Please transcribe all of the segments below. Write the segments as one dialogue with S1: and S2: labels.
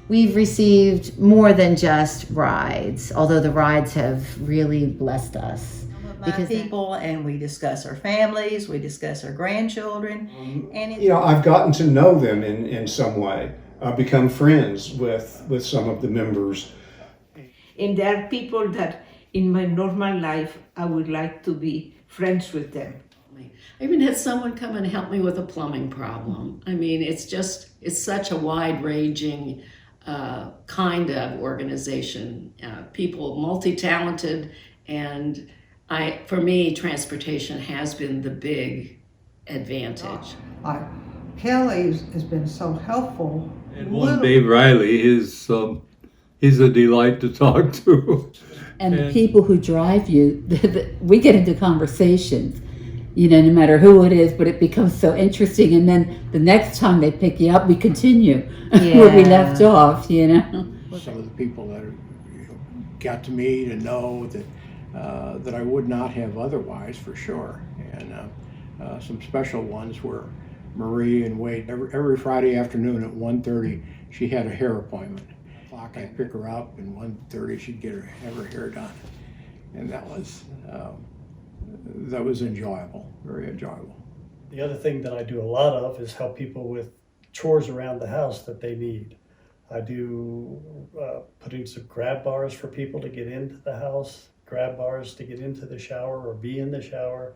S1: We've received more than just rides, although the rides have really blessed us.
S2: Because people, and we discuss our families, we discuss our grandchildren, and
S3: I've gotten to know them in some way. I've become friends with some of the members.
S4: And there are people that in my normal life I would like to be friends with them.
S5: I even had someone come and help me with a plumbing problem. I mean, it's such a wide-ranging kind of organization. People multi-talented, and for me, transportation has been the big advantage.
S6: Kelly has been so helpful.
S7: And one Dave Riley, he's a delight to talk to.
S1: And the people who drive you, we get into conversations, no matter who it is, but it becomes so interesting. And then the next time they pick you up, we continue where we left off,
S8: Some of the people that got to meet and know that I would not have otherwise, for sure. And some special ones were Marie and Wade. Every Friday afternoon at 1:30, she had a hair appointment. I'd pick her up, and 1:30 she'd have her hair done, and that was enjoyable, very enjoyable.
S9: The other thing that I do a lot of is help people with chores around the house that they need. I do putting some grab bars for people to get into the house, grab bars to get into the shower or be in the shower,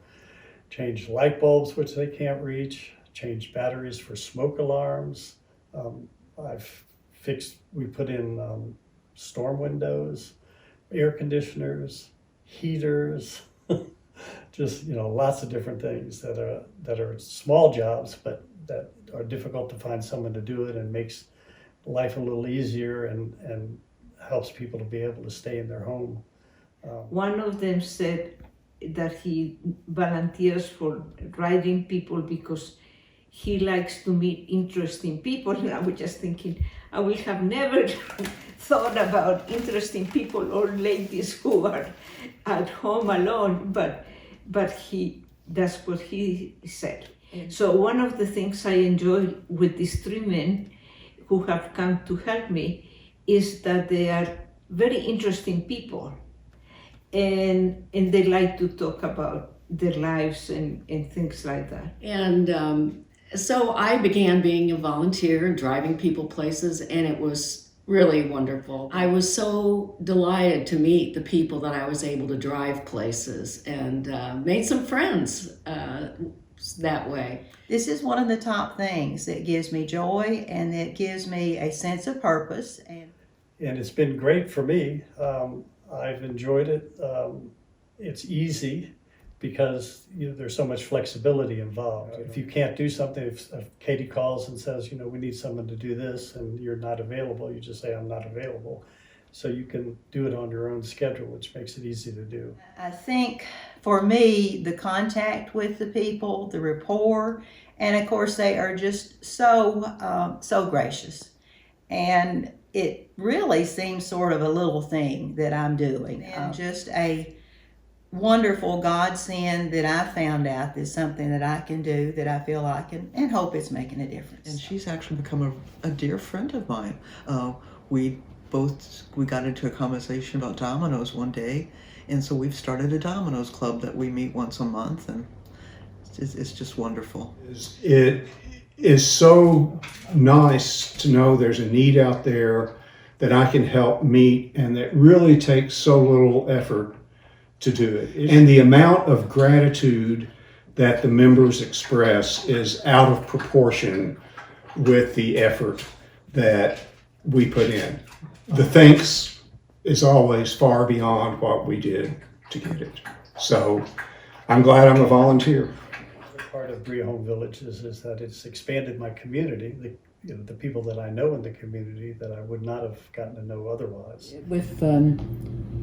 S9: change light bulbs which they can't reach, change batteries for smoke alarms. We put in storm windows, air conditioners, heaters, just lots of different things that are small jobs, but that are difficult to find someone to do it, and makes life a little easier and helps people to be able to stay in their home.
S4: One of them said that he volunteers for riding people because he likes to meet interesting people. And I was just thinking, I would have never thought about interesting people or ladies who are at home alone, but that's what he said. So one of the things I enjoy with these 3 men who have come to help me is that they are very interesting people, and they like to talk about their lives and things like that.
S5: And so I began being a volunteer and driving people places, and it was really wonderful. I was so delighted to meet the people that I was able to drive places, and made some friends that way.
S2: this is one of the top things that gives me joy and that gives me a sense of purpose.
S9: And it's been great for me. I've enjoyed it. It's easy because there's so much flexibility involved. If you can't do something, if Katie calls and says, we need someone to do this and you're not available, you just say, I'm not available. So you can do it on your own schedule, which makes it easy to do.
S2: I think for me, the contact with the people, the rapport, and of course they are just so gracious. And it really seems sort of a little thing that I'm doing. And just a wonderful godsend that I found out is something that I can do, that I feel I can, and hope it's making a difference.
S10: And she's actually become a dear friend of mine. We got into a conversation about dominoes one day, and so we've started a dominoes club that we meet once a month, and it's just wonderful.
S3: It is so nice to know there's a need out there that I can help meet, and that really takes so little effort to do it. And the amount of gratitude that the members express is out of proportion with the effort that we put in. The thanks is always far beyond what we did to get it. So I'm glad I'm a volunteer.
S9: Part of Bria Home Village is that it's expanded my community, the people that I know in the community that I would not have gotten to know otherwise.
S1: With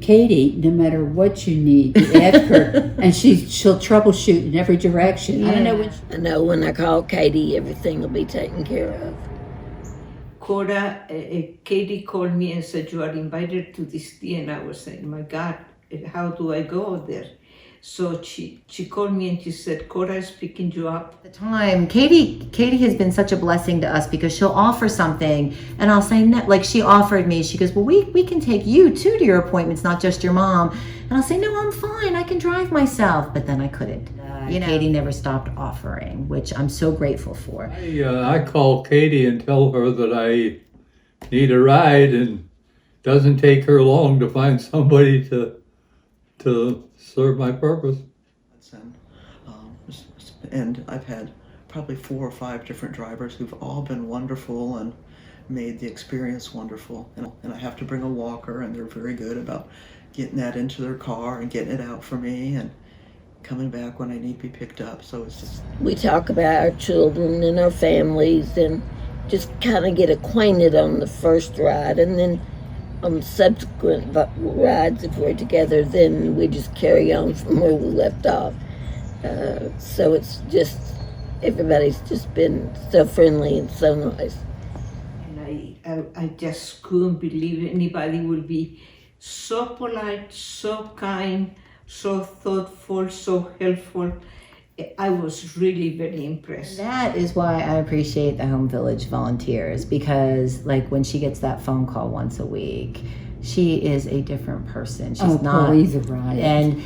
S1: Katie, no matter what you need, you ask her, and she'll troubleshoot in every direction.
S11: Yeah.
S1: I don't know
S11: I know when I call Katie, everything will be taken care of.
S4: Cora, Katie called me and said, you are invited to this tea, and I was saying, my God, how do I go there? So she called me and she said, Cora is picking you up.
S12: The time, Katie has been such a blessing to us because she'll offer something and I'll say no. Like she offered me, she goes, well, we can take you too to your appointments, not just your mom. And I'll say, no, I'm fine, I can drive myself. But then I couldn't. Katie never stopped offering, which I'm so grateful for.
S7: I call Katie and tell her that I need a ride, and it doesn't take her long to find somebody to serve my purpose.
S10: And I've had probably 4 or 5 different drivers who've all been wonderful and made the experience wonderful. And I have to bring a walker, and they're very good about getting that into their car and getting it out for me and coming back when I need to be picked up. So it's just...
S11: We talk about our children and our families and just kind of get acquainted on the first ride, and then on subsequent rides, if we're together, then we just carry on from where we left off. So it's just, everybody's just been so friendly and so nice.
S4: And I just couldn't believe anybody would be so polite, so kind, so thoughtful, so helpful. I was really very impressed.
S12: That is why I appreciate the Home Village volunteers, because like when she gets that phone call once a week, she is a different person. She's not.
S1: Paulie's a riot.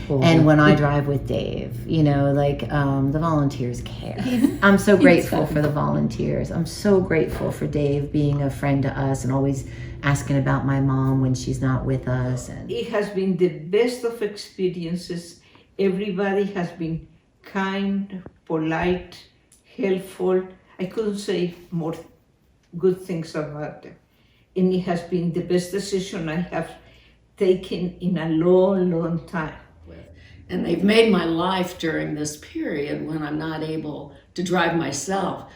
S12: And when I drive with Dave, the volunteers care. I'm so grateful for the volunteers. I'm so grateful for Dave being a friend to us and always asking about my mom when she's not with us. And
S4: it has been the best of experiences. Everybody has been kind, polite, helpful. I couldn't say more good things about them. And it has been the best decision I have taken in a long, long time.
S5: And they've made my life during this period when I'm not able to drive myself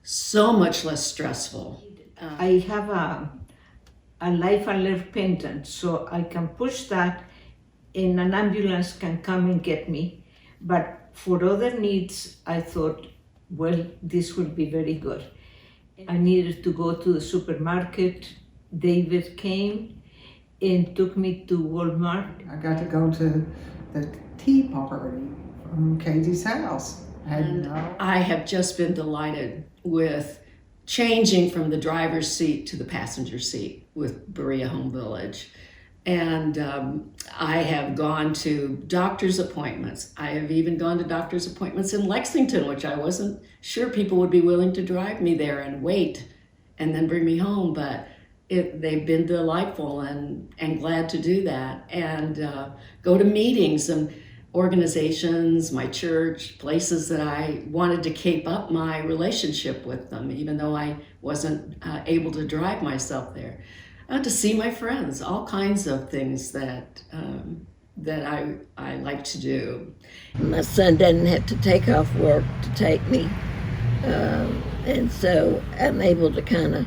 S5: so much less stressful.
S4: I have a life alert pendant, so I can push that and an ambulance can come and get me. But for other needs, I thought, well, this will be very good. I needed to go to the supermarket. David came and took me to Walmart.
S6: I got to go to the tea party from Katie's house.
S5: I have just been delighted with changing from the driver's seat to the passenger seat with Berea Home Village. And I have gone to doctor's appointments. I have even gone to doctor's appointments in Lexington, which I wasn't sure people would be willing to drive me there and wait and then bring me home. But they've been delightful and glad to do that. And go to meetings and organizations, my church, places that I wanted to keep up my relationship with them, even though I wasn't able to drive myself there. To see my friends, all kinds of things that I like to do.
S11: My son doesn't have to take off work to take me, and so I'm able to kind of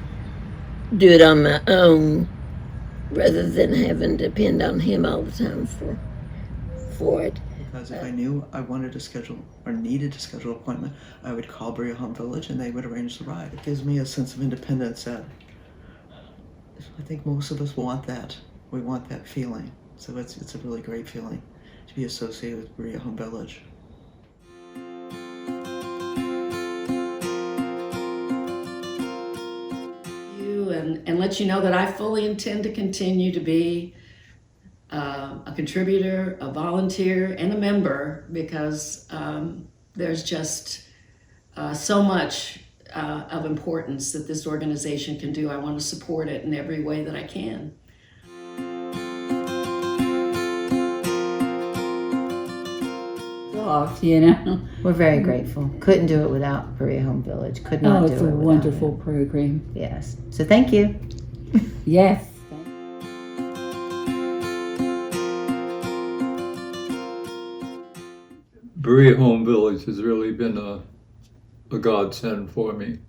S11: do it on my own rather than having to depend on him all the time for it.
S10: Because if I knew I wanted to schedule or needed to schedule an appointment, I would call Berea Home Village and they would arrange the ride. It gives me a sense of independence that I think most of us want that. We want that feeling. So it's a really great feeling to be associated with Berea Home Village.
S5: And let you know that I fully intend to continue to be a contributor, a volunteer, and a member, because there's just so much of importance that this organization can do. I want to support it in every way that I can.
S12: We're very grateful. Couldn't do it without Berea Home Village. Could not do it
S1: It's a
S12: without
S1: wonderful
S12: it.
S1: program.
S12: Yes. So thank you.
S1: Yes.
S7: Berea Home Village has really been a godsend for me.